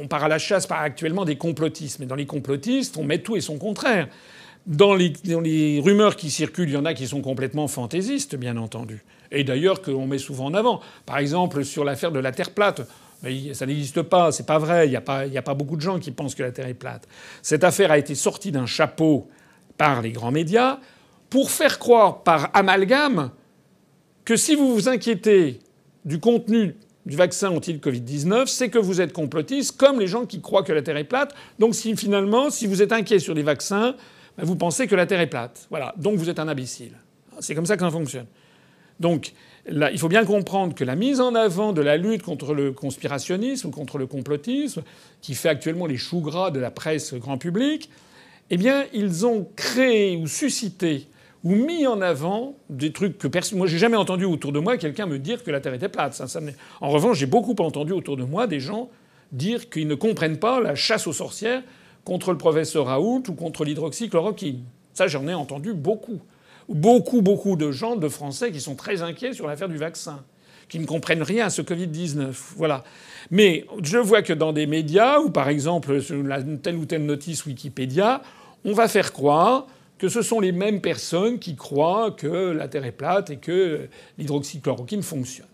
on part à la chasse actuellement des complotistes. Mais dans les complotistes, on met tout et son contraire. Dans les rumeurs qui circulent, il y en a qui sont complètement fantaisistes, bien entendu. Et d'ailleurs, qu'on met souvent en avant. Par exemple, sur l'affaire de la Terre plate. Ça n'existe pas, c'est pas vrai. Il n'y a pas beaucoup de gens qui pensent que la Terre est plate. Cette affaire a été sortie d'un chapeau par les grands médias pour faire croire par amalgame que si vous vous inquiétez du contenu du vaccin anti-Covid-19, c'est que vous êtes complotiste, comme les gens qui croient que la Terre est plate. Donc si vous êtes inquiet sur les vaccins, vous pensez que la Terre est plate. Voilà. Donc vous êtes un imbécile. C'est comme ça que ça fonctionne. Donc là, il faut bien comprendre que la mise en avant de la lutte contre le conspirationnisme, contre le complotisme, qui fait actuellement les choux gras de la presse grand public, eh bien, ils ont créé ou suscité ou mis en avant des trucs que personne... Moi, j'ai jamais entendu autour de moi quelqu'un me dire que la Terre était plate. En revanche, j'ai beaucoup entendu autour de moi des gens dire qu'ils ne comprennent pas la chasse aux sorcières contre le professeur Raoult ou contre l'hydroxychloroquine. Ça, j'en ai entendu beaucoup. Beaucoup de gens, de Français, qui sont très inquiets sur l'affaire du vaccin, qui ne comprennent rien à ce Covid-19. Voilà. Mais je vois que dans des médias, ou par exemple sur telle ou telle notice Wikipédia, on va faire croire que ce sont les mêmes personnes qui croient que la Terre est plate et que l'hydroxychloroquine fonctionne.